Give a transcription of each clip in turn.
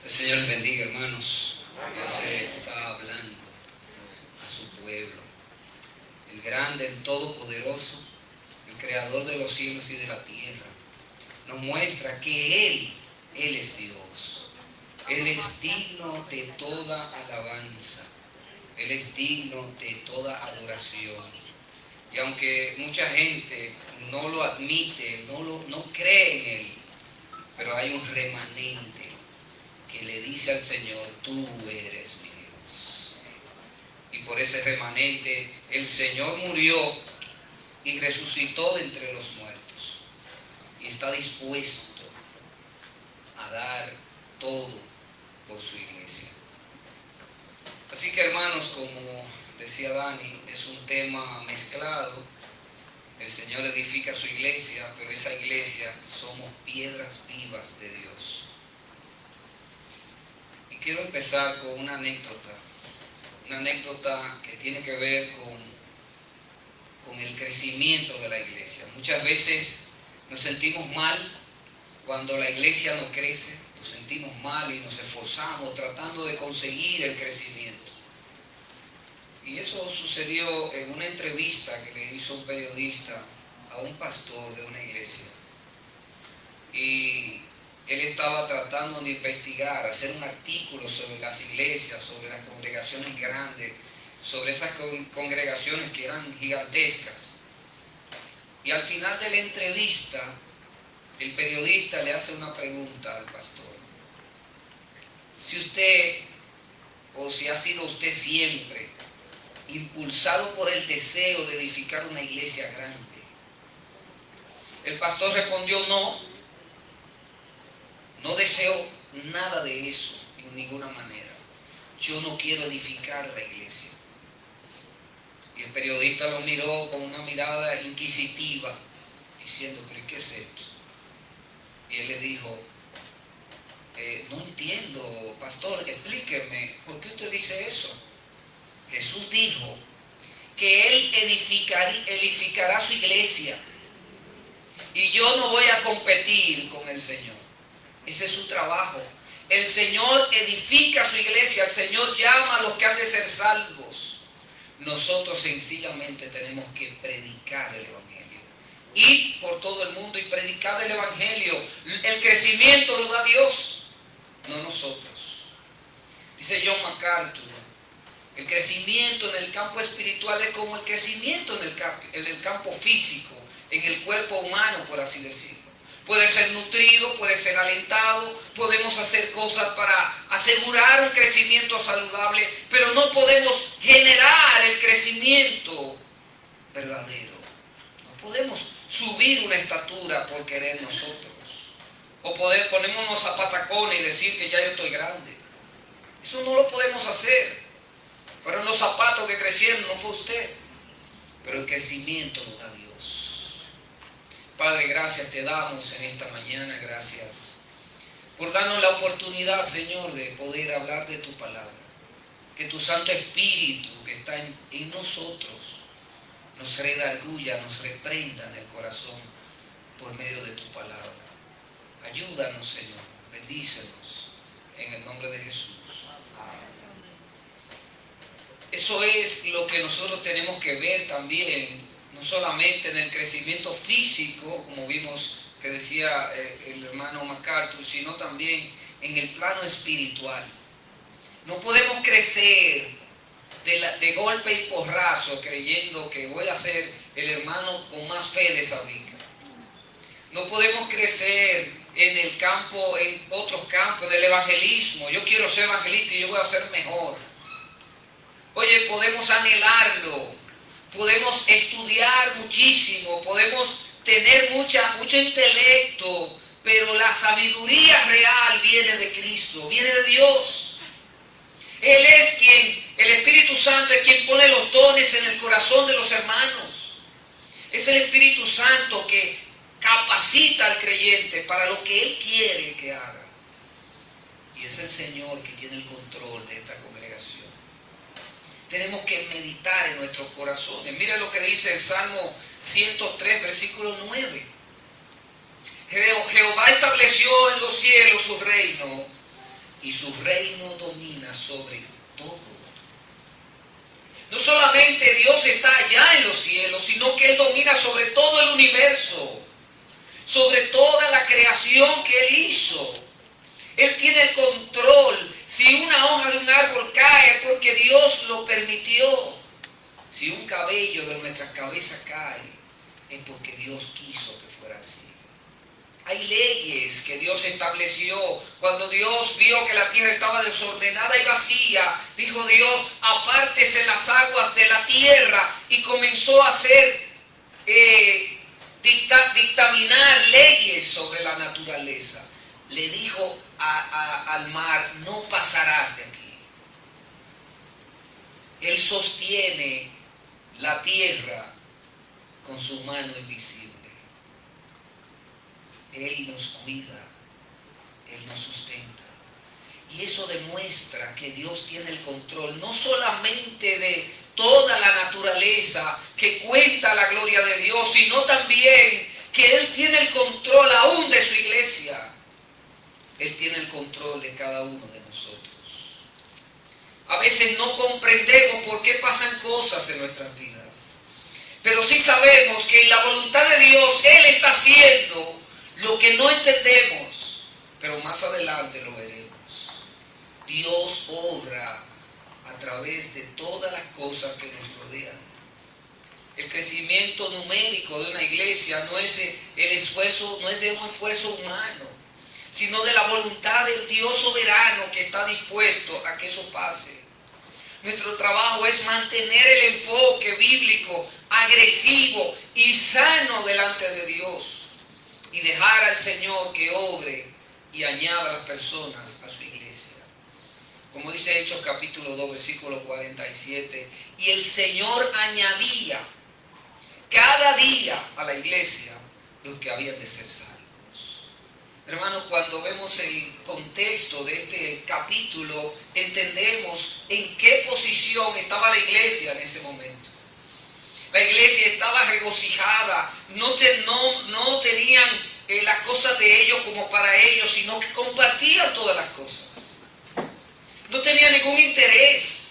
El Señor les bendiga, hermanos. Dios está hablando a su pueblo. El grande, el todopoderoso, el creador de los cielos y de la tierra, nos muestra que Él es Dios. Él es digno de toda alabanza. Él es digno de toda adoración. Y aunque mucha gente no lo admite, no cree en Él, pero hay un remanente que le dice al Señor: tú eres mi Dios. Y por ese remanente el Señor murió y resucitó de entre los muertos. Y está dispuesto a dar todo por su iglesia. Así que, hermanos, como decía Dani, es un tema mezclado. El Señor edifica su iglesia, pero esa iglesia somos piedras vivas de Dios. Y quiero empezar con una anécdota que tiene que ver con el crecimiento de la iglesia. Muchas veces nos sentimos mal cuando la iglesia no crece, nos sentimos mal y nos esforzamos tratando de conseguir el crecimiento. Y eso sucedió en una entrevista que le hizo un periodista a un pastor de una iglesia. Y él estaba tratando de investigar, hacer un artículo sobre las iglesias, sobre las congregaciones grandes, sobre esas congregaciones que eran gigantescas. Y al final de la entrevista, el periodista le hace una pregunta al pastor. Si usted, o si ha sido usted siempre impulsado por el deseo de edificar una iglesia grande. El pastor respondió: no deseo nada de eso en ninguna manera. Yo no quiero edificar la iglesia. Y el periodista lo miró con una mirada inquisitiva, diciendo: ¿pero qué es esto? Y él le dijo: no entiendo, pastor, explíqueme, ¿por qué usted dice eso? Jesús dijo que Él edificará su iglesia. Y yo no voy a competir con el Señor. Ese es su trabajo. El Señor edifica su iglesia. El Señor llama a los que han de ser salvos. Nosotros sencillamente tenemos que predicar el Evangelio. Ir por todo el mundo y predicar el Evangelio. El crecimiento lo da Dios, no nosotros. Dice John MacArthur: el crecimiento en el campo espiritual es como el crecimiento en el campo físico, en el cuerpo humano, por así decirlo. Puede ser nutrido, puede ser alentado, podemos hacer cosas para asegurar un crecimiento saludable, pero no podemos generar el crecimiento verdadero. No podemos subir una estatura por querer nosotros. O ponemos unos zapatacones y decir que ya yo estoy grande. Eso no lo podemos hacer. Fueron los zapatos que crecieron, no fue usted. Pero el crecimiento lo da Dios. Padre, gracias te damos en esta mañana. Gracias por darnos la oportunidad, Señor, de poder hablar de tu palabra. Que tu Santo Espíritu que está en nosotros nos redarguya, nos reprenda en el corazón por medio de tu palabra. Ayúdanos, Señor. Bendícenos en el nombre de Jesús. Eso es lo que nosotros tenemos que ver también, no solamente en el crecimiento físico, como vimos que decía el hermano MacArthur, sino también en el plano espiritual. No podemos crecer de golpe y porrazo creyendo que voy a ser el hermano con más fe de Sabica. No podemos crecer en el campo, en otros campos del evangelismo. Yo quiero ser evangelista y yo voy a ser mejor. Oye, podemos anhelarlo, podemos estudiar muchísimo, podemos tener mucho intelecto, pero la sabiduría real viene de Cristo, viene de Dios. Él es el Espíritu Santo es quien pone los dones en el corazón de los hermanos. Es el Espíritu Santo que capacita al creyente para lo que Él quiere que haga. Y es el Señor que tiene el control de esta congregación. Tenemos que meditar en nuestros corazones. Mira lo que dice el Salmo 103, versículo 9. Jehová estableció en los cielos su reino y su reino domina sobre todo. No solamente Dios está allá en los cielos, sino que Él domina sobre todo el universo, sobre toda la creación que Él hizo. Él tiene el control. Si una hoja de un árbol cae, es porque Dios lo permitió. Si un cabello de nuestras cabezas cae, es porque Dios quiso que fuera así. Hay leyes que Dios estableció. Cuando Dios vio que la tierra estaba desordenada y vacía, dijo Dios, apártese las aguas de la tierra, y comenzó a hacer, dictaminar leyes sobre la naturaleza. Le dijo al mar, no pasarás de aquí. Él sostiene la tierra con su mano invisible. Él nos cuida, Él nos sustenta. Y eso demuestra que Dios tiene el control, no solamente de toda la naturaleza que cuenta la gloria de Dios, sino también que Él tiene el control aún de su iglesia. Él tiene el control de cada uno de nosotros. A veces no comprendemos por qué pasan cosas en nuestras vidas, pero sí sabemos que en la voluntad de Dios Él está haciendo lo que no entendemos, pero más adelante lo veremos. Dios obra a través de todas las cosas que nos rodean. El crecimiento numérico de una iglesia no es de un esfuerzo humano, sino de la voluntad del Dios soberano que está dispuesto a que eso pase. Nuestro trabajo es mantener el enfoque bíblico, agresivo y sano delante de Dios, y dejar al Señor que obre y añada a las personas a su iglesia. Como dice Hechos capítulo 2, versículo 47, y el Señor añadía cada día a la iglesia los que habían de ser salvos. Hermanos, cuando vemos el contexto de este capítulo, entendemos en qué posición estaba la iglesia en ese momento. La iglesia estaba regocijada, no tenían las cosas de ellos como para ellos, sino que compartían todas las cosas. No tenían ningún interés.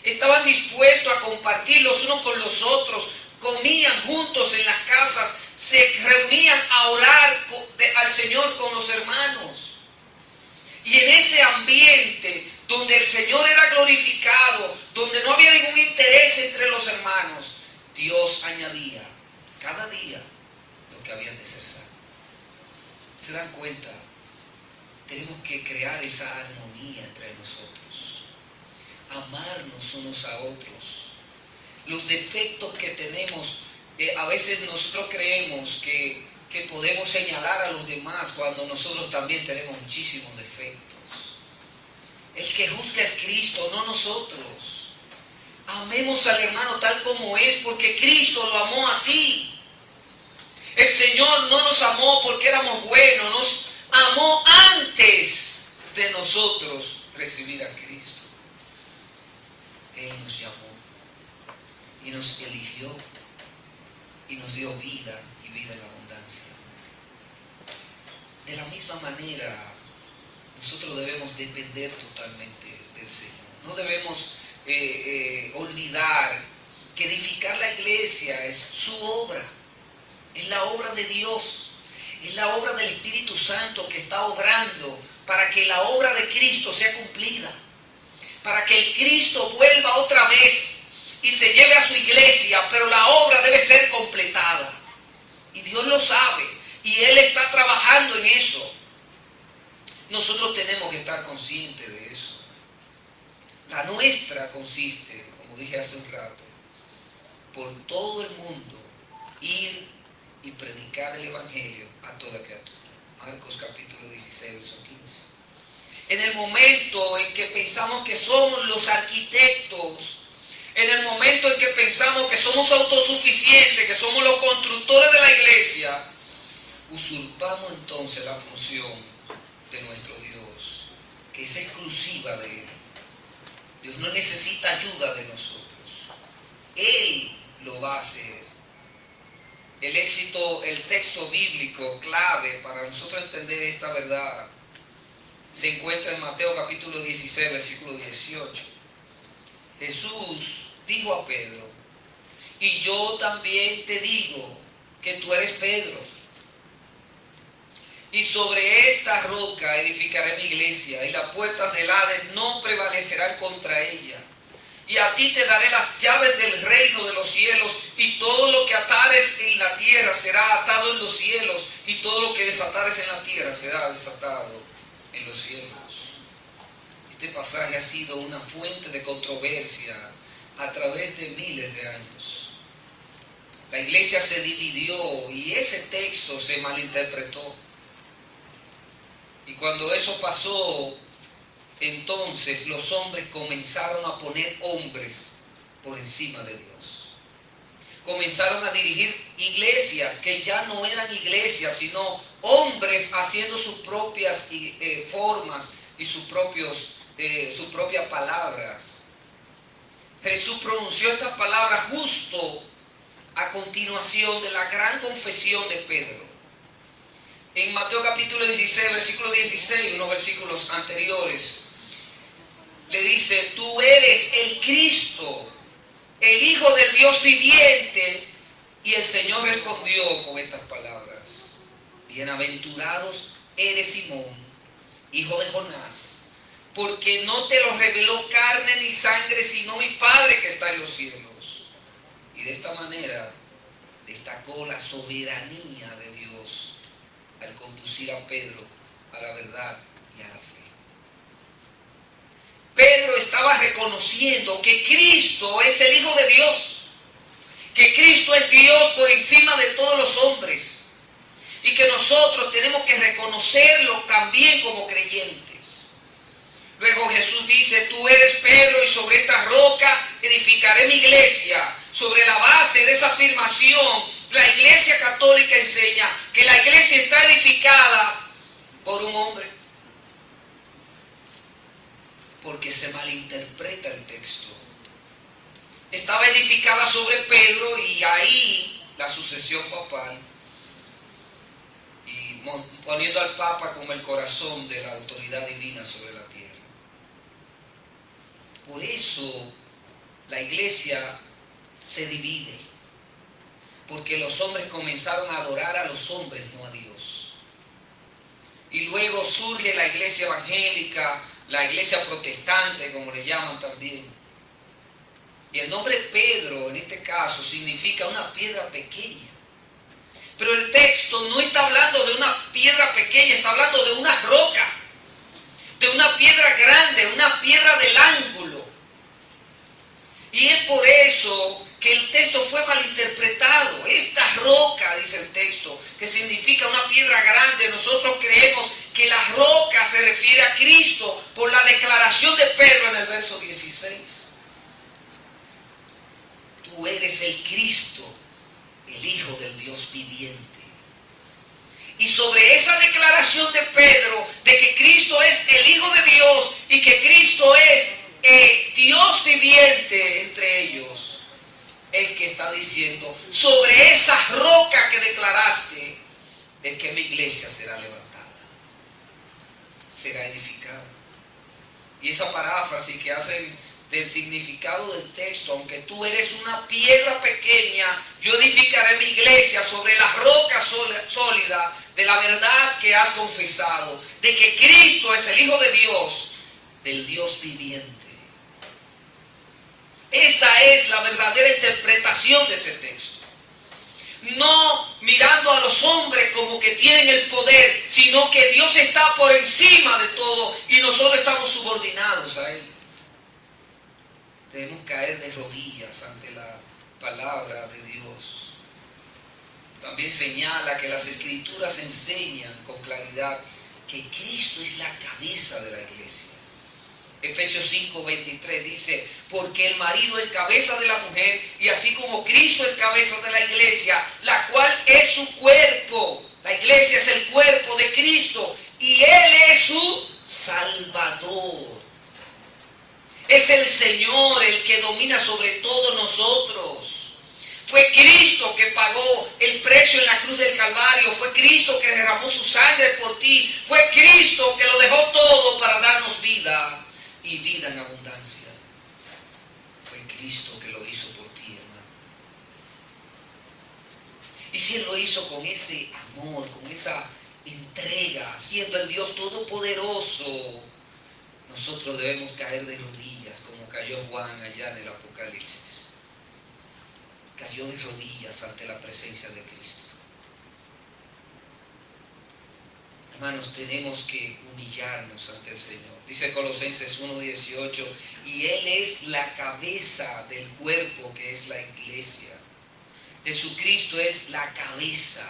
Estaban dispuestos a compartir los unos con los otros, comían juntos en las casas, se reunían a orar al Señor con los hermanos. Y en ese ambiente donde el Señor era glorificado, donde no había ningún interés entre los hermanos, Dios añadía cada día lo que habían de ser salvos. ¿Se dan cuenta? Tenemos que crear esa armonía entre nosotros, amarnos unos a otros. Los defectos que tenemos, a veces nosotros creemos que podemos señalar a los demás cuando nosotros también tenemos muchísimos defectos. El que juzga es Cristo, no nosotros. Amemos al hermano tal como es, porque Cristo lo amó así. El Señor no nos amó porque éramos buenos, nos amó antes de nosotros recibir a Cristo. Él nos llamó y nos eligió y nos dio vida y vida en abundancia. De la misma manera, nosotros debemos depender totalmente del Señor. No debemos olvidar que edificar la iglesia es su obra, es la obra de Dios, es la obra del Espíritu Santo que está obrando para que la obra de Cristo sea cumplida, para que el Cristo vuelva otra vez y se lleve a su iglesia, pero la obra debe ser completada. Y Dios lo sabe, y Él está trabajando en eso. Nosotros tenemos que estar conscientes de eso. La nuestra consiste, como dije hace un rato, por todo el mundo, ir y predicar el Evangelio a toda criatura. Marcos capítulo 16, verso 15. En el momento en que pensamos que somos los arquitectos, en el momento en que pensamos que somos autosuficientes, que somos los constructores de la iglesia, usurpamos entonces la función de nuestro Dios, que es exclusiva de Él. Dios no necesita ayuda de nosotros. Él lo va a hacer. El texto bíblico clave para nosotros entender esta verdad se encuentra en Mateo capítulo 16, versículo 18. Jesús dijo a Pedro: y yo también te digo que tú eres Pedro, y sobre esta roca edificaré mi iglesia, y las puertas del Hades no prevalecerán contra ella. Y a ti te daré las llaves del reino de los cielos, y todo lo que atares en la tierra será atado en los cielos, y todo lo que desatares en la tierra será desatado en los cielos. Este pasaje ha sido una fuente de controversia a través de miles de años. La iglesia se dividió y ese texto se malinterpretó. Y cuando eso pasó, entonces los hombres comenzaron a poner hombres por encima de Dios. Comenzaron a dirigir iglesias que ya no eran iglesias, sino hombres haciendo sus propias formas y sus propias palabras. Jesús pronunció estas palabras justo a continuación de la gran confesión de Pedro. En Mateo capítulo 16, versículo 16, unos versículos anteriores, le dice: tú eres el Cristo, el Hijo del Dios viviente. Y el Señor respondió con estas palabras: bienaventurados eres Simón, hijo de Jonás, porque no te lo reveló carne ni sangre, sino mi Padre que está en los cielos. Y de esta manera destacó la soberanía de Dios al conducir a Pedro a la verdad y a la fe. Pedro estaba reconociendo que Cristo es el Hijo de Dios, que Cristo es Dios por encima de todos los hombres, y que nosotros tenemos que reconocerlo también como creyentes. Luego Jesús dice: tú eres Pedro, y sobre esta roca edificaré mi iglesia. Sobre la base de esa afirmación, la Iglesia Católica enseña que la iglesia está edificada por un hombre, porque se malinterpreta el texto. Estaba edificada sobre Pedro, y ahí la sucesión papal, y poniendo al Papa como el corazón de la autoridad divina sobre la tierra. Por eso la iglesia se divide, porque los hombres comenzaron a adorar a los hombres, no a Dios. Y luego surge la iglesia evangélica, la iglesia protestante, como le llaman también. Y el nombre Pedro, en este caso, significa una piedra pequeña. Pero el texto no está hablando de una piedra pequeña, está hablando de una roca, de una piedra grande, una piedra del ángulo. Y es por eso que el texto fue malinterpretado. Esta roca, dice el texto, que significa una piedra grande. Nosotros creemos que la roca se refiere a Cristo por la declaración de Pedro en el verso 16. Tú eres el Cristo, el Hijo del Dios viviente. Y sobre esa declaración de Pedro de que Cristo es el Hijo de Dios y que Cristo es Dios viviente entre ellos, es que está diciendo: sobre esa roca que declaraste es que mi iglesia será levantada, será edificada. Y esa paráfrasis que hacen del significado del texto: aunque tú eres una piedra pequeña, yo edificaré mi iglesia sobre la roca sólida de la verdad que has confesado, de que Cristo es el Hijo de Dios, del Dios viviente. Esa es la verdadera interpretación de este texto. No mirando a los hombres como que tienen el poder, sino que Dios está por encima de todo y nosotros estamos subordinados a Él. Debemos caer de rodillas ante la palabra de Dios. También señala que las Escrituras enseñan con claridad que Cristo es la cabeza de la iglesia. Efesios 5:23 dice: porque el marido es cabeza de la mujer, y así como Cristo es cabeza de la iglesia, la cual es su cuerpo. La iglesia es el cuerpo de Cristo y Él es su Salvador. Es el Señor el que domina sobre todos nosotros. Fue Cristo que pagó el precio en la cruz del Calvario, fue Cristo que derramó su sangre por ti, fue Cristo que lo dejó todo para darnos vida y vida en abundancia. Fue Cristo que lo hizo por ti, hermano. Y si Él lo hizo con ese amor, con esa entrega, siendo el Dios todopoderoso, nosotros debemos caer de rodillas, como cayó Juan allá en el Apocalipsis. Cayó de rodillas ante la presencia de Cristo. Hermanos, tenemos que humillarnos ante el Señor. Dice Colosenses 1:18, y Él es la cabeza del cuerpo que es la iglesia. Jesucristo es la cabeza.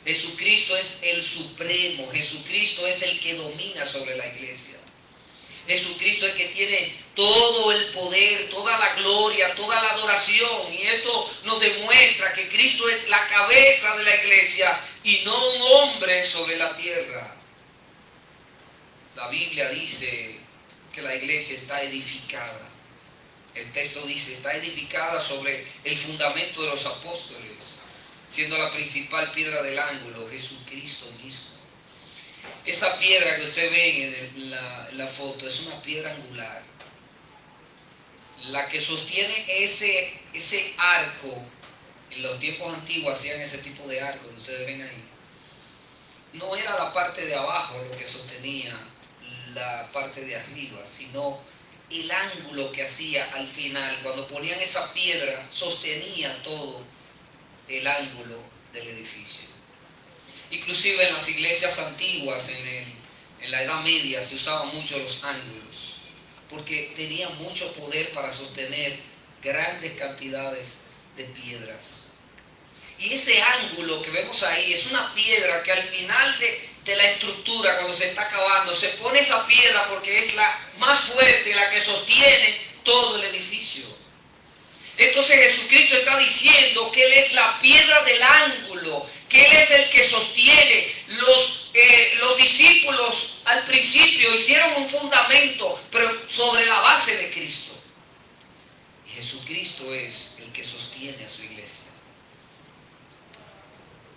Jesucristo es el supremo. Jesucristo es el que domina sobre la iglesia. Jesucristo es el que tiene todo el poder, toda la gloria, toda la adoración. Y esto nos demuestra que Cristo es la cabeza de la iglesia y no un hombre sobre la tierra. La Biblia dice que la iglesia está edificada. El texto dice, está edificada sobre el fundamento de los apóstoles, siendo la principal piedra del ángulo Jesucristo mismo. Esa piedra que usted ve en la foto es una piedra angular. La que sostiene ese arco, en los tiempos antiguos hacían ese tipo de arco que ustedes ven ahí. No era la parte de abajo lo que sostenía la parte de arriba, sino el ángulo que hacía al final. Cuando ponían esa piedra, sostenía todo el ángulo del edificio. Inclusive en las iglesias antiguas, en la Edad Media, se usaban mucho los ángulos, porque tenían mucho poder para sostener grandes cantidades de piedras. Y ese ángulo que vemos ahí es una piedra que al final de la estructura, cuando se está acabando, se pone esa piedra porque es la más fuerte, la que sostiene todo el edificio. Entonces Jesucristo está diciendo que Él es la piedra del ángulo, que Él es el que sostiene. Los discípulos al principio hicieron un fundamento, pero sobre la base de Cristo. Y Jesucristo es el que sostiene a su iglesia.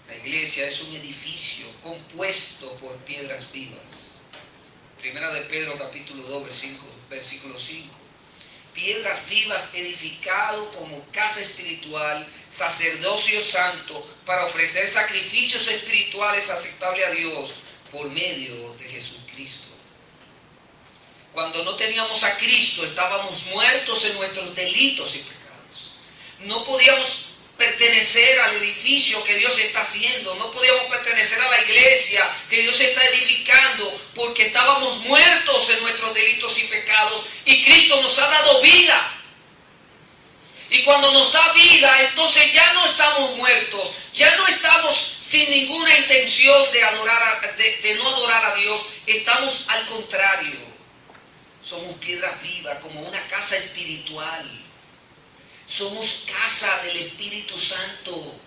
La iglesia es un edificio compuesto por piedras vivas. Primera de Pedro capítulo 2 versículo 5. Piedras vivas edificado como casa espiritual, sacerdocio santo, para ofrecer sacrificios espirituales aceptables a Dios por medio de Jesucristo. Cuando no teníamos a Cristo, estábamos muertos en nuestros delitos y pecados. No podíamos pertenecer al edificio que Dios está haciendo. No podíamos pertenecer a la iglesia que Dios está edificando porque estábamos muertos en nuestros delitos y pecados y Cristo nos ha dado vida. Y cuando nos da vida, entonces ya no estamos muertos, ya no estamos sin ninguna intención de no adorar a Dios. Estamos al contrario. Somos piedras vivas como una casa espiritual. Somos casa del Espíritu Santo,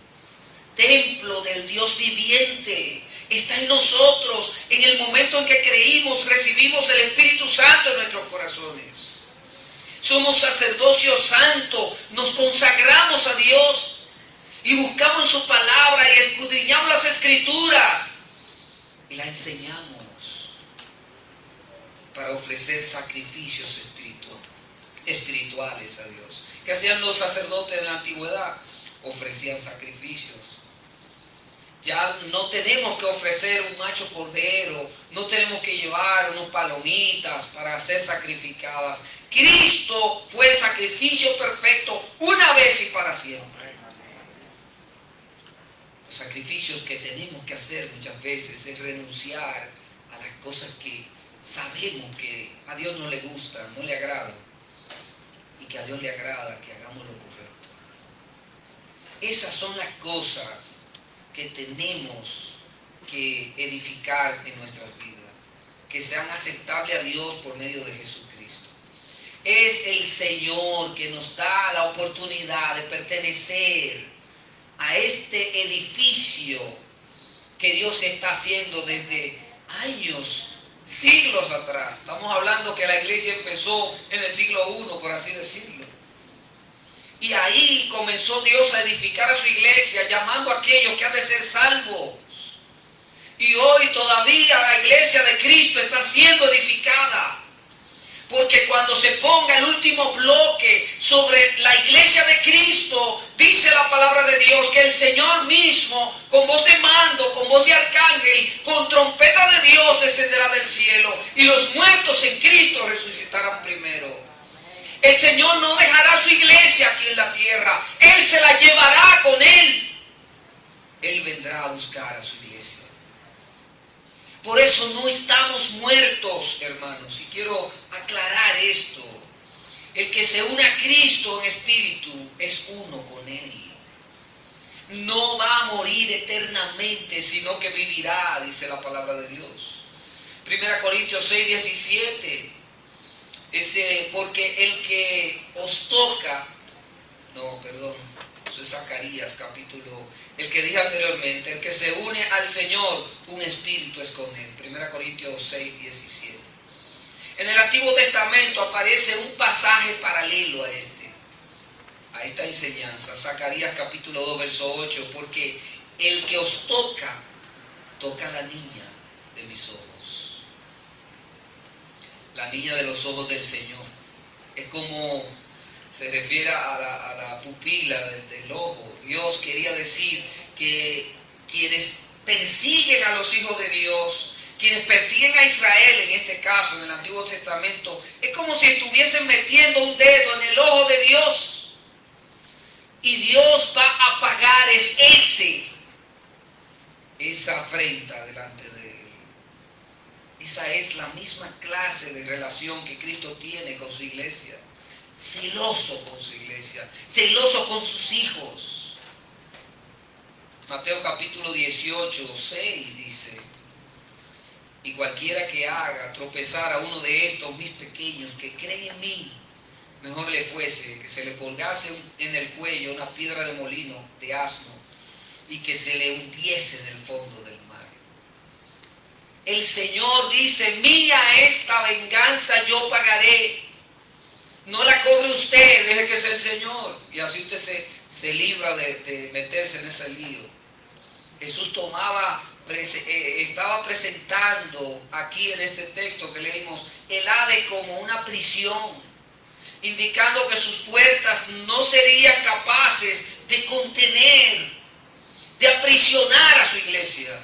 templo del Dios viviente. Está en nosotros. En el momento en que creímos, recibimos el Espíritu Santo en nuestros corazones. Somos sacerdocio santo, nos consagramos a Dios y buscamos su palabra y escudriñamos las Escrituras y la enseñamos para ofrecer sacrificios espirituales a Dios. ¿Qué hacían los sacerdotes en la antigüedad? Ofrecían sacrificios. Ya no tenemos que ofrecer un macho cordero, no tenemos que llevar unos palomitas para ser sacrificadas. Cristo fue el sacrificio perfecto una vez y para siempre. Los sacrificios que tenemos que hacer muchas veces es renunciar a las cosas que sabemos que a Dios no le gustan, no le agradan. Y que a Dios le agrada que hagamos lo correcto. Esas son las cosas que tenemos que edificar en nuestras vidas, que sean aceptables a Dios por medio de Jesucristo. Es el Señor que nos da la oportunidad de pertenecer a este edificio que Dios está haciendo desde años, siglos atrás. Estamos hablando que la iglesia empezó en el siglo I, por así decirlo. Y ahí comenzó Dios a edificar a su iglesia, llamando a aquellos que han de ser salvos. Y hoy todavía la iglesia de Cristo está siendo edificada. Porque cuando se ponga el último bloque sobre la iglesia de Cristo, dice la palabra de Dios que el Señor mismo, con voz de mando, con voz de arcángel, con trompeta de Dios descenderá del cielo. Y los muertos en Cristo resucitarán primero. El Señor no dejará su iglesia aquí en la tierra. Él se la llevará con Él. Él vendrá a buscar a su iglesia. Por eso no estamos muertos, hermanos. Y quiero aclarar esto. El que se une a Cristo en espíritu es uno con Él. No va a morir eternamente, sino que vivirá, dice la palabra de Dios. 1 Corintios 6, 17. Porque el que os toca, eso es Zacarías capítulo, el que dije anteriormente, el que se une al Señor, un espíritu es con Él. 1 Corintios 6, 17. En el Antiguo Testamento aparece un pasaje paralelo a esta enseñanza. Zacarías capítulo 2, verso 8, porque el que os toca, toca a la niña de mis ojos. La niña de los ojos del Señor. Es como se refiere a la pupila del ojo. Dios quería decir que quienes persiguen a los hijos de Dios, quienes persiguen a Israel en este caso, en el Antiguo Testamento, es como si estuviesen metiendo un dedo en el ojo de Dios. Y Dios va a pagar esa afrenta delante de Él. Esa es la misma clase de relación que Cristo tiene con su iglesia. Celoso con su iglesia, celoso con sus hijos. Mateo capítulo 18, 6 dice: y cualquiera que haga tropezar a uno de estos mis pequeños que creen en mí, mejor le fuese que se le colgase en el cuello una piedra de molino de asno y que se le hundiese en el fondo del mar. El Señor dice: mía es la venganza, yo pagaré. No la cobre usted, deje que sea el Señor. Y así usted se libra de meterse en ese lío. Jesús estaba presentando aquí en este texto que leímos el Hades como una prisión, indicando que sus puertas no serían capaces de contener, de aprisionar a su iglesia.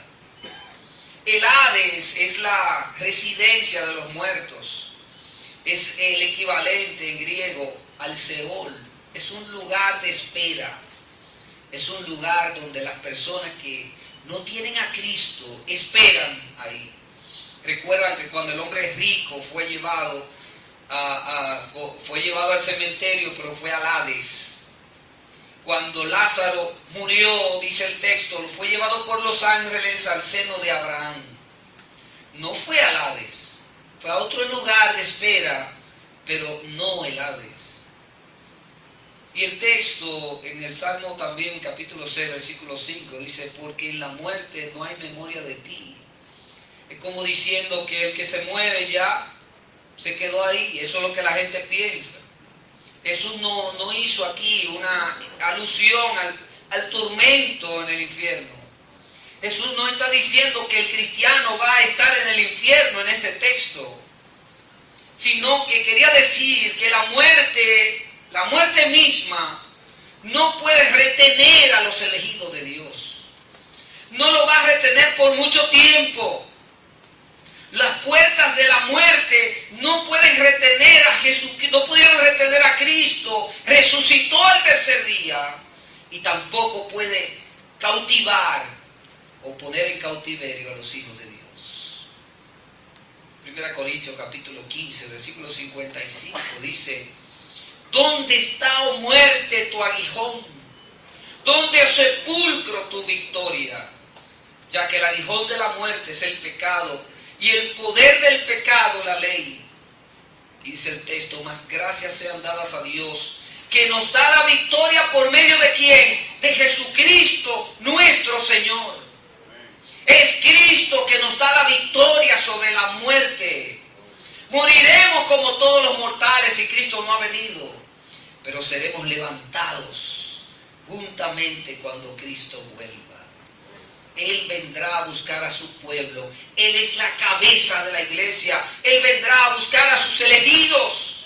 El Hades es la residencia de los muertos. Es el equivalente en griego al Seol. Es un lugar de espera. Es un lugar donde las personas que no tienen a Cristo esperan ahí. Recuerdan que cuando el hombre rico fue llevado al cementerio, pero fue al Hades. Cuando Lázaro murió, dice el texto, fue llevado por los ángeles al seno de Abraham. No fue al Hades. Fue a otro lugar de espera, pero no el Hades. Y el texto en el Salmo también, capítulo 6, versículo 5, dice: porque en la muerte no hay memoria de ti. Es como diciendo que el que se muere ya se quedó ahí. Eso es lo que la gente piensa. Jesús no hizo aquí una alusión al tormento en el infierno. Jesús no está diciendo que el cristiano va a estar en el infierno en este texto, sino que quería decir que la muerte misma no puede retener a los elegidos de Dios. No lo va a retener por mucho tiempo. Las puertas de la muerte no pueden retener a Jesús, no pudieron retener a Cristo. Resucitó al tercer día y tampoco puede cautivar o poner en cautiverio a los hijos de Dios. 1 Corintios capítulo 15, versículo 55 dice: ¿dónde está, oh muerte, tu aguijón? ¿Dónde, oh sepulcro, tu victoria? Ya que el aguijón de la muerte es el pecado, y el poder del pecado la ley. Y dice el texto: más gracias sean dadas a Dios, que nos da la victoria por medio de ¿quién? De Jesucristo nuestro Señor. Es Cristo que nos da la victoria sobre la muerte. Moriremos como todos los mortales si Cristo no ha venido. pero seremos levantados juntamente cuando Cristo vuelva. Él vendrá a buscar a su pueblo. Él es la cabeza de la iglesia. Él vendrá a buscar a sus elegidos.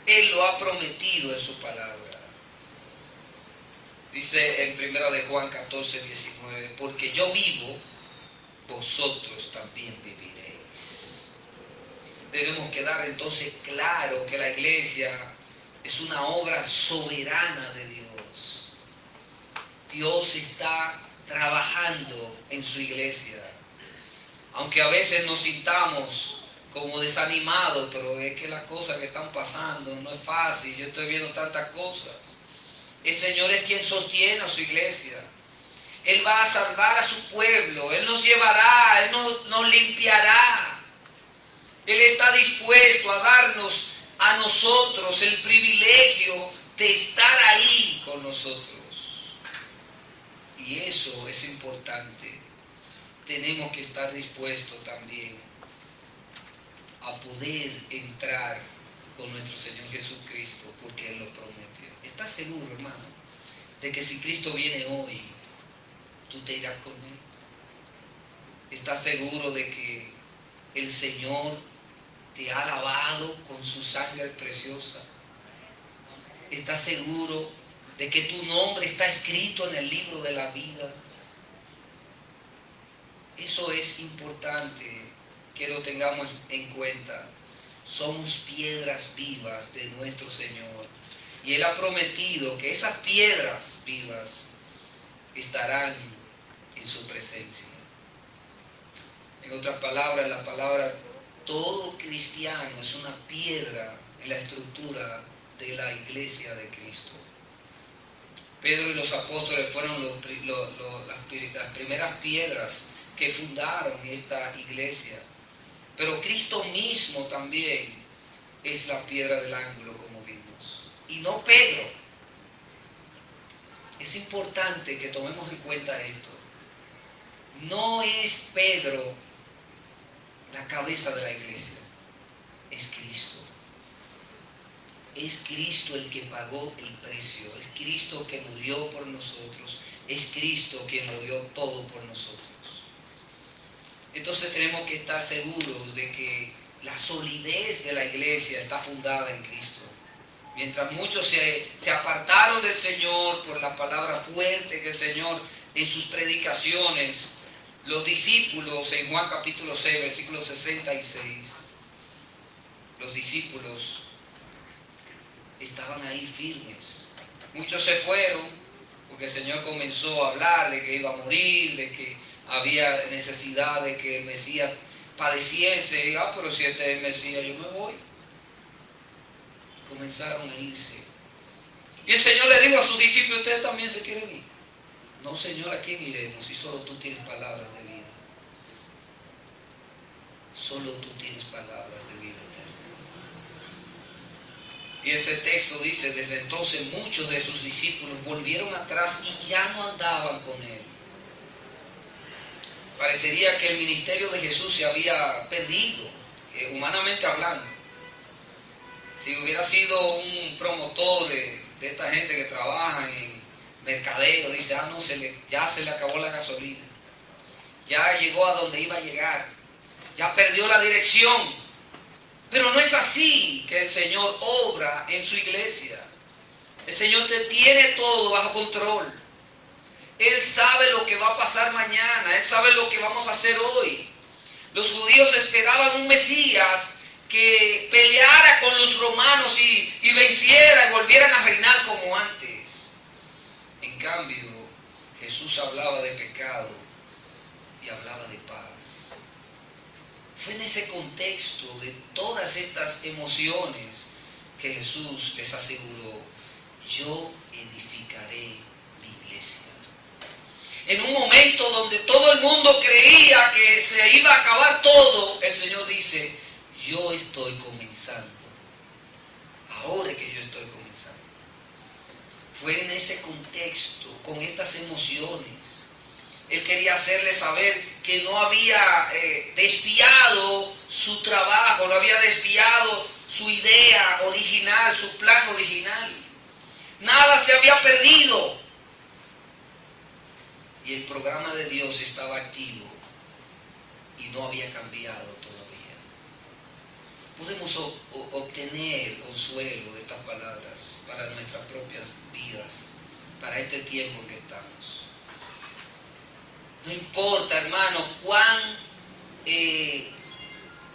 Él lo ha prometido en su palabra. Dice en 1 de Juan 14, 19, porque yo vivo, vosotros también viviréis. Debemos quedar entonces claro que la iglesia es una obra soberana de Dios. Dios está trabajando en su iglesia. Aunque a veces nos sintamos como desanimados, pero es que las cosas que están pasando no es fácil, yo estoy viendo tantas cosas. El Señor es quien sostiene a su iglesia. Él va a salvar a su pueblo, Él nos llevará, Él nos limpiará. Él está dispuesto a darnos a nosotros el privilegio de estar ahí con nosotros. Y eso es importante. Tenemos que estar dispuestos también a poder entrar con nuestro Señor Jesucristo, porque Él lo prometió. ¿Estás seguro, hermano, de que si Cristo viene hoy, tú te irás con Él? ¿Estás seguro de que el Señor te ha lavado con su sangre preciosa? ¿Estás seguro de que tu nombre está escrito en el libro de la vida? Eso es importante que lo tengamos en cuenta. Somos piedras vivas de nuestro Señor. Y Él ha prometido que esas piedras vivas estarán en su presencia. En otras palabras, la palabra todo cristiano es una piedra en la estructura de la iglesia de Cristo. Pedro y los apóstoles fueron las primeras piedras que fundaron esta iglesia. Pero Cristo mismo también es la piedra del ángulo, como vimos. Y no Pedro. Es importante que tomemos en cuenta esto. No es Pedro la cabeza de la iglesia. Es Cristo. Es Cristo el que pagó el precio. Es Cristo que murió por nosotros. Es Cristo quien lo dio todo por nosotros. Entonces tenemos que estar seguros de que la solidez de la iglesia está fundada en Cristo. Mientras muchos se apartaron del Señor por la palabra fuerte que el Señor en sus predicaciones, los discípulos en Juan capítulo 6, versículo 66, los discípulos estaban ahí firmes. Muchos se fueron porque el Señor comenzó a hablar de que iba a morir, de que había necesidad de que el Mesías padeciese. Pero si este es el Mesías, yo me voy. Comenzaron a irse. Y el Señor le dijo a sus discípulos: ¿ustedes también se quieren ir? No, Señor, ¿a quién iremos si solo tú tienes palabras de vida? Solo tú tienes palabras de vida eterna. Y ese texto dice: desde entonces muchos de sus discípulos volvieron atrás y ya no andaban con Él. Parecería que el ministerio de Jesús se había perdido, humanamente hablando. Si hubiera sido un promotor de esta gente que trabaja en mercadeo, dice: no, ya se le acabó la gasolina, ya llegó a donde iba a llegar, ya perdió la dirección. Pero no es así que el Señor obra en su iglesia. El Señor te tiene todo bajo control. Él sabe lo que va a pasar mañana. Él sabe lo que vamos a hacer hoy. Los judíos esperaban un Mesías que peleara con los romanos y venciera y volvieran a reinar como antes. En cambio, Jesús hablaba de pecado y hablaba de paz. Fue en ese contexto de todas estas emociones que Jesús les aseguró: yo edificaré mi iglesia. En un momento donde todo el mundo creía que se iba a acabar todo, el Señor dice: yo estoy comenzando. Ahora que yo estoy comenzando. Fue en ese contexto, con estas emociones. Él quería hacerles saber que no había desviado su trabajo, no había desviado su idea original, su plan original. Nada se había perdido. Y el programa de Dios estaba activo y no había cambiado todavía. Podemos obtener consuelo de estas palabras para nuestras propias vidas, para este tiempo en que estamos. No importa, hermano, cuán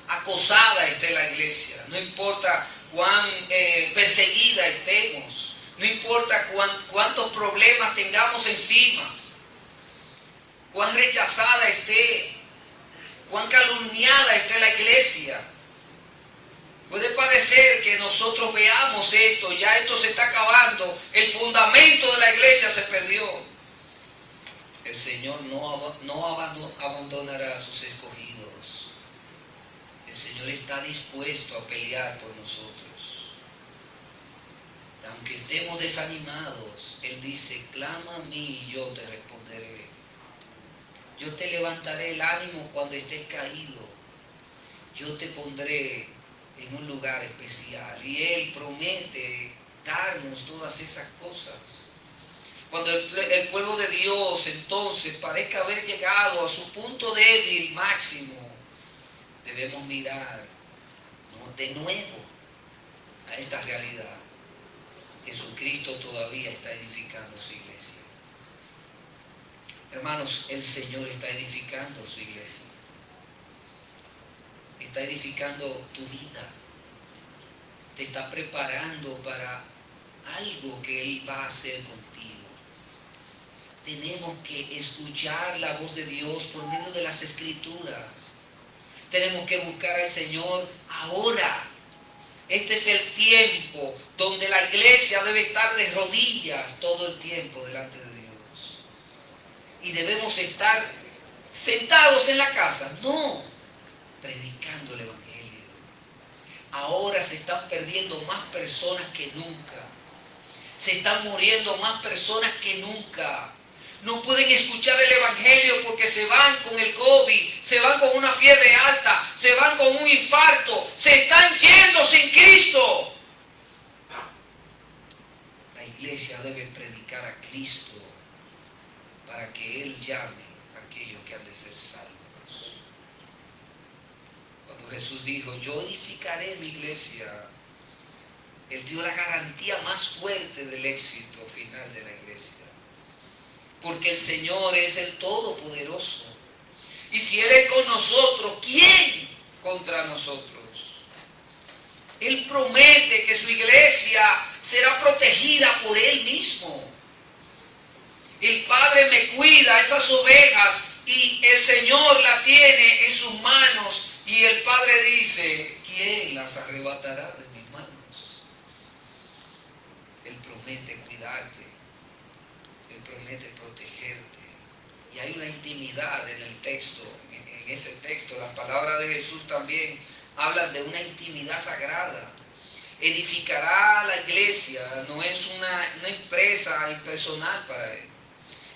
acosada esté la iglesia, no importa cuán perseguida estemos, no importa cuántos problemas tengamos encima, cuán rechazada esté, cuán calumniada esté la iglesia. Puede parecer que nosotros veamos esto, ya esto se está acabando, el fundamento de la iglesia se perdió. El Señor no abandonará a sus escogidos. El Señor está dispuesto a pelear por nosotros. Aunque estemos desanimados, Él dice, clama a mí y yo te responderé. Yo te levantaré el ánimo cuando estés caído. Yo te pondré en un lugar especial. Y Él promete darnos todas esas cosas. Cuando el pueblo de Dios entonces parezca haber llegado a su punto débil máximo, debemos mirar de nuevo a esta realidad. Jesucristo todavía está edificando su iglesia. Hermanos, el Señor está edificando su iglesia. Está edificando tu vida. Te está preparando para algo que Él va a hacer contigo. Tenemos que escuchar la voz de Dios por medio de las Escrituras. Tenemos que buscar al Señor ahora. Este es el tiempo donde la iglesia debe estar de rodillas todo el tiempo delante de Dios. Y debemos estar sentados en la casa. No, predicando el Evangelio. Ahora se están perdiendo más personas que nunca. Se están muriendo más personas que nunca. No pueden escuchar el Evangelio porque se van con el COVID, se van con una fiebre alta, se van con un infarto, se están yendo sin Cristo. La iglesia debe predicar a Cristo para que Él llame a aquellos que han de ser salvos. Cuando Jesús dijo, yo edificaré mi iglesia, Él dio la garantía más fuerte del éxito final de la iglesia. Porque el Señor es el Todopoderoso. Y si Él es con nosotros, ¿quién contra nosotros? Él promete que su iglesia será protegida por Él mismo. El Padre me cuida esas ovejas y el Señor la tiene en sus manos. Y el Padre dice, ¿quién las arrebatará de mis manos? Él promete cuidarte. Él promete protegerte. Y hay una intimidad en el texto, en ese texto. Las palabras de Jesús también hablan de una intimidad sagrada. Edificará la iglesia, no es una empresa impersonal para Él.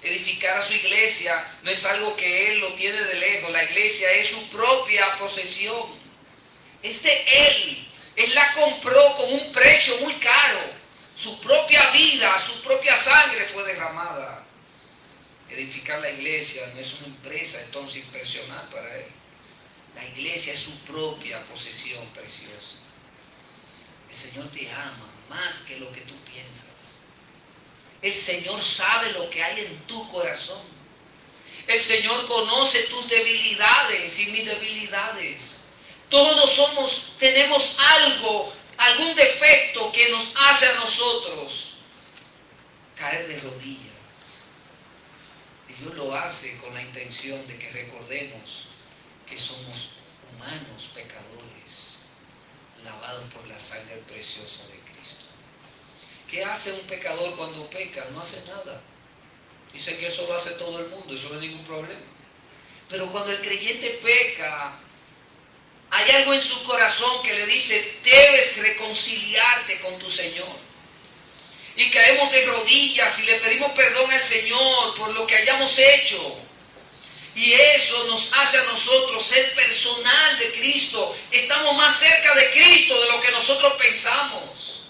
Edificar a su iglesia no es algo que Él lo tiene de lejos. La iglesia es su propia posesión. Es de Él. Él la compró con un precio muy caro. Su propia vida, su propia sangre fue derramada. Edificar la iglesia no es una empresa entonces impersonal para Él. La iglesia es su propia posesión preciosa. El Señor te ama más que lo que tú piensas. El Señor sabe lo que hay en tu corazón. El Señor conoce tus debilidades y mis debilidades. Todos tenemos algún defecto que nos hace a nosotros caer de rodillas. Y Dios lo hace con la intención de que recordemos que somos humanos pecadores, lavados por la sangre preciosa de Cristo. ¿Qué hace un pecador cuando peca? No hace nada. Dice que eso lo hace todo el mundo, eso no es ningún problema. Pero cuando el creyente peca, hay algo en su corazón que le dice, debes reconciliarte con tu Señor. Y caemos de rodillas y le pedimos perdón al Señor por lo que hayamos hecho. Y eso nos hace a nosotros ser personal de Cristo. Estamos más cerca de Cristo de lo que nosotros pensamos.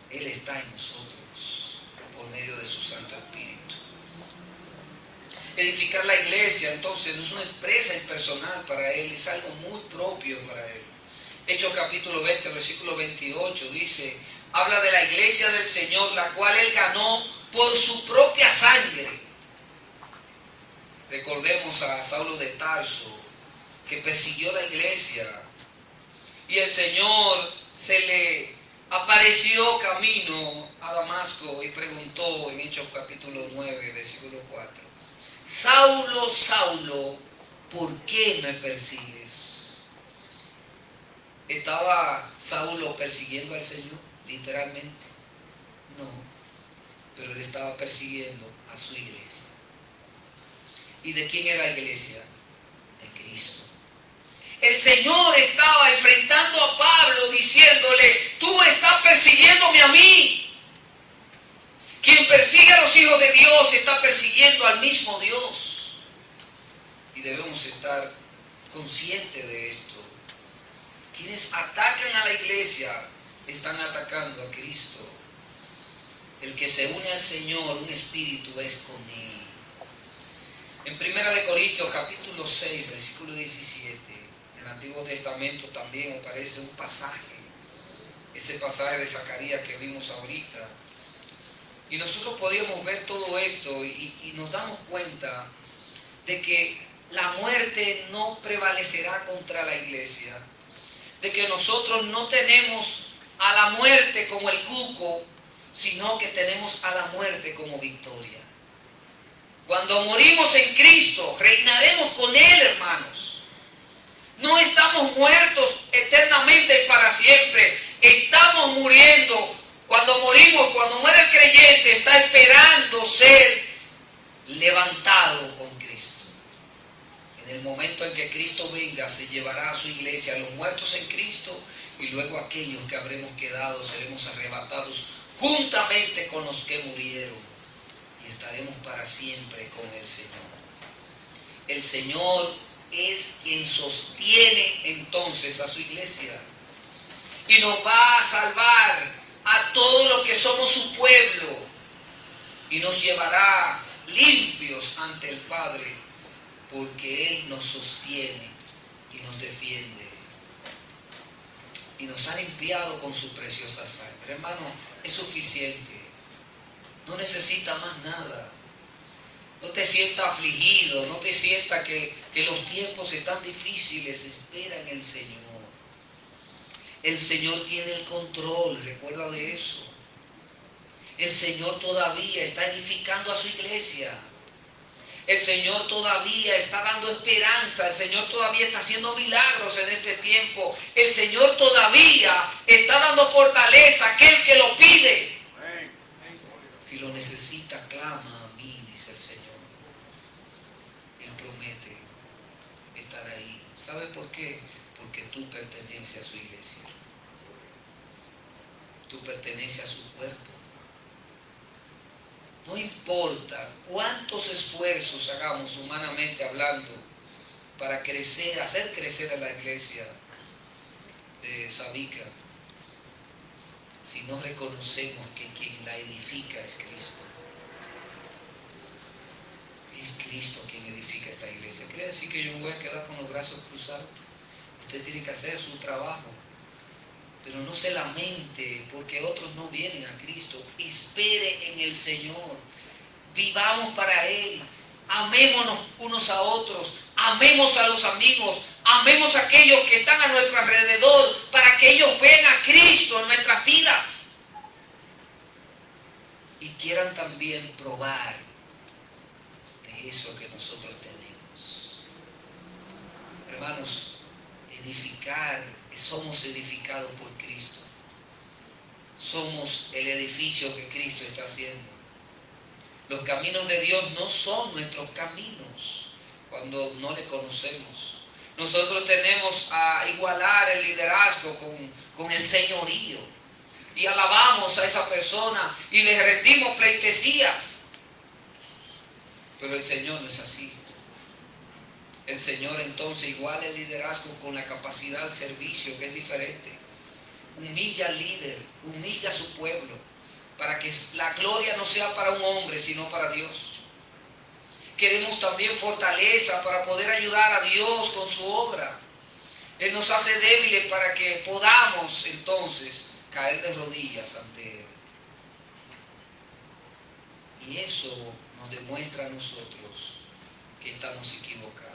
Él está en nosotros por medio de su Santo Espíritu. Edificar la iglesia, entonces, no es una empresa impersonal para Él, es algo muy propio para Él. Hechos capítulo 20, versículo 28 dice, habla de la iglesia del Señor, la cual Él ganó por su propia sangre. Recordemos a Saulo de Tarso, que persiguió la iglesia. Y el Señor se le apareció camino a Damasco y preguntó en Hechos capítulo 9, versículo 4. Saulo, Saulo, ¿por qué me persigues? ¿Estaba Saulo persiguiendo al Señor? Literalmente. No, pero él estaba persiguiendo a su iglesia. ¿Y de quién era la iglesia? De Cristo. El Señor estaba enfrentando a Pablo diciéndole, tú estás persiguiéndome a mí. Quien persigue a los hijos de Dios está persiguiendo al mismo Dios. Y debemos estar conscientes de esto. Quienes atacan a la iglesia están atacando a Cristo. El que se une al Señor, un espíritu es con Él. En 1 Corintios capítulo 6, versículo 17, en el Antiguo Testamento también aparece un pasaje, ese pasaje de Zacarías que vimos ahorita. Y nosotros podíamos ver todo esto y nos damos cuenta de que la muerte no prevalecerá contra la iglesia, de que nosotros no tenemos a la muerte como el cuco, sino que tenemos a la muerte como victoria. Cuando morimos en Cristo, reinaremos con Él, hermanos. No estamos muertos eternamente para siempre. Estamos muriendo. Cuando morimos, cuando muere el creyente, está esperando ser levantado con Cristo. En el momento en que Cristo venga, se llevará a su iglesia, a los muertos en Cristo, y luego aquellos que habremos quedado seremos arrebatados juntamente con los que murieron. Estaremos para siempre con el Señor. El Señor es quien sostiene entonces a su iglesia y nos va a salvar a todos los que somos su pueblo y nos llevará limpios ante el Padre porque Él nos sostiene y nos defiende y nos ha limpiado con su preciosa sangre. Hermano, es suficiente. No necesita más nada. No te sientas afligido, no te sientas que los tiempos están difíciles. Espera en el Señor. El Señor tiene el control, recuerda de eso. El Señor todavía está edificando a su iglesia. El Señor todavía está dando esperanza. El Señor todavía está haciendo milagros en este tiempo. El Señor todavía está dando fortaleza a aquel que lo pide. Si lo necesita, clama a mí, dice el Señor. Él promete estar ahí. ¿Sabe por qué? Porque tú perteneces a su iglesia. Tú perteneces a su cuerpo. No importa cuántos esfuerzos hagamos humanamente hablando para crecer, hacer crecer a la iglesia de Sabica, si no reconocemos que quien la edifica es Cristo. Es Cristo quien edifica esta iglesia. ¿Quiere decir que yo me voy a quedar con los brazos cruzados? Usted tiene que hacer su trabajo. Pero no se lamente porque otros no vienen a Cristo. Espere en el Señor. Vivamos para Él. Amémonos unos a otros. Amemos a los amigos. Amemos a aquellos que están a nuestro alrededor para que ellos vean a Cristo en nuestras vidas. Y quieran también probar de eso que nosotros tenemos. Hermanos, somos edificados por Cristo. Somos el edificio que Cristo está haciendo. Los caminos de Dios no son nuestros caminos cuando no le conocemos. Nosotros tenemos a igualar el liderazgo con el señorío. Y alabamos a esa persona y le rendimos pleitesías. Pero el Señor no es así. El Señor entonces iguala el liderazgo con la capacidad de servicio, que es diferente. Humilla al líder, humilla a su pueblo, para que la gloria no sea para un hombre, sino para Dios. Queremos también fortaleza para poder ayudar a Dios con su obra. Él nos hace débiles para que podamos entonces caer de rodillas ante Él. Y eso nos demuestra a nosotros que estamos equivocados.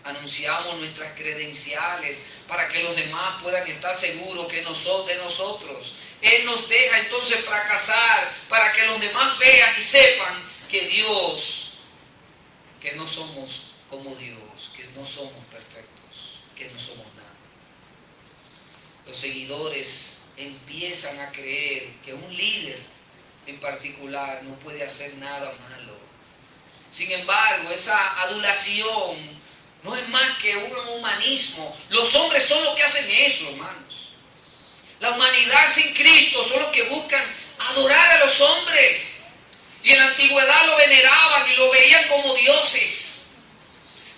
Anunciamos nuestras credenciales para que los demás puedan estar seguros que no son de nosotros. Él nos deja entonces fracasar para que los demás vean y sepan que Dios, que no somos como Dios, que no somos perfectos, que no somos nada. Los seguidores empiezan a creer que un líder en particular no puede hacer nada malo. Sin embargo, esa adulación no es más que un humanismo. Los hombres son los que hacen eso, hermanos. La humanidad sin Cristo son los que buscan adorar a los hombres. Y en la antigüedad lo veneraban y lo veían como dioses.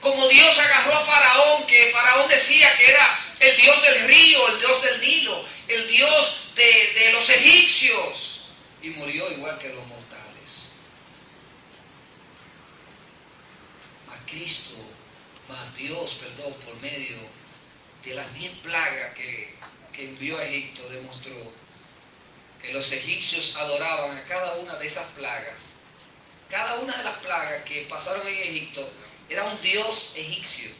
Como Dios agarró a Faraón, que Faraón decía que era el Dios del río, el Dios del Nilo, el Dios de los egipcios. Y murió igual que los mortales. A Cristo, más Dios, por medio de las 10 plagas que envió a Egipto, demostró que los egipcios adoraban a cada una de esas plagas. Cada una de las plagas que pasaron en Egipto era un dios egipcio.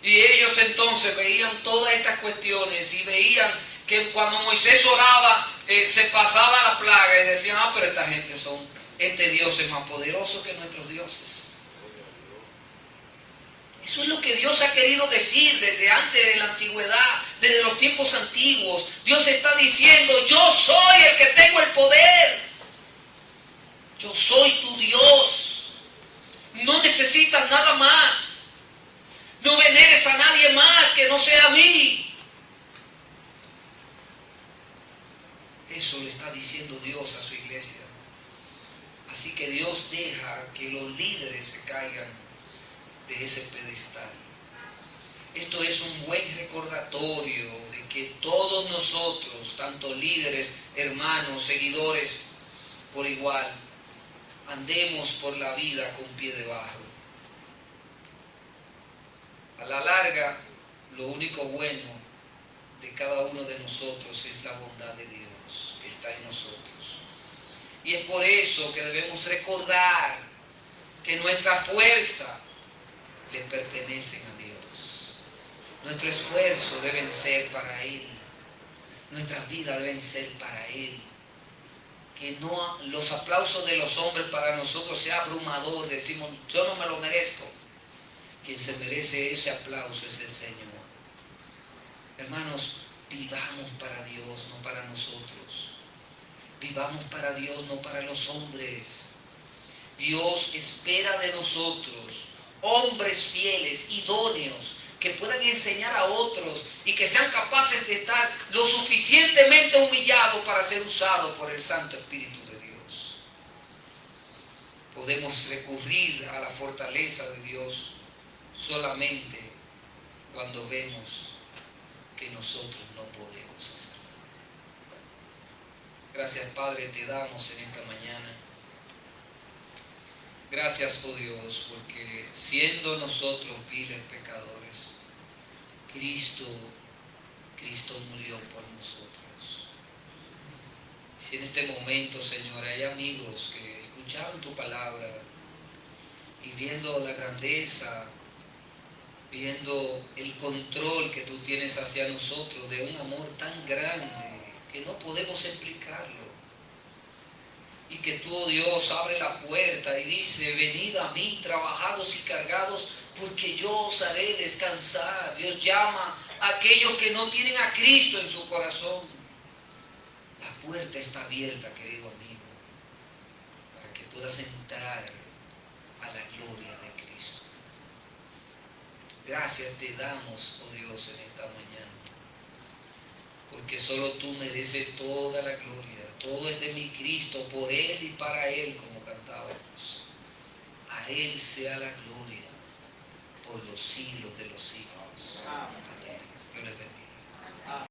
Y ellos entonces veían todas estas cuestiones y veían que cuando Moisés oraba, se pasaba la plaga y decían, pero esta gente este Dios es más poderoso que nuestros dioses. Eso es lo que Dios ha querido decir desde antes de la antigüedad, desde los tiempos antiguos. Dios está diciendo, yo soy el que tengo el poder. Yo soy tu Dios. No necesitas nada más. No veneres a nadie más que no sea a mí. Eso le está diciendo Dios a su iglesia. Así que Dios deja que los líderes se caigan de ese pedestal. Esto es un buen recordatorio de que todos nosotros, tanto líderes, hermanos, seguidores, por igual, andemos por la vida con pie de barro. A la larga, lo único bueno de cada uno de nosotros es la bondad de Dios que está en nosotros. Y es por eso que debemos recordar que nuestra fuerza le pertenecen a Dios. Nuestro esfuerzo debe ser para Él. Nuestras vidas deben ser para Él. Que no los aplausos de los hombres para nosotros sea abrumador. Decimos, yo no me lo merezco. Quien se merece ese aplauso es el Señor. Hermanos, vivamos para Dios, no para nosotros. Vivamos para Dios, no para los hombres. Dios espera de nosotros hombres fieles, idóneos, que puedan enseñar a otros y que sean capaces de estar lo suficientemente humillados para ser usados por el Santo Espíritu de Dios. Podemos recurrir a la fortaleza de Dios solamente cuando vemos que nosotros no podemos hacerlo. Gracias, Padre, te damos en esta mañana. Gracias, oh Dios, porque siendo nosotros viles pecadores, Cristo murió por nosotros. Si en este momento, Señor, hay amigos que escucharon tu palabra y viendo la grandeza, viendo el control que tú tienes hacia nosotros de un amor tan grande que no podemos explicarlo, y que tú, oh Dios, abre la puerta y dice, venid a mí, trabajados y cargados, porque yo os haré descansar. Dios llama a aquellos que no tienen a Cristo en su corazón. La puerta está abierta, querido amigo, para que puedas entrar a la gloria de Cristo. Gracias te damos, oh Dios, en esta mañana, porque solo tú mereces toda la gloria. Todo es de mi Cristo, por Él y para Él, como cantábamos. A Él sea la gloria. por los siglos de los siglos. Amén. Dios les bendiga.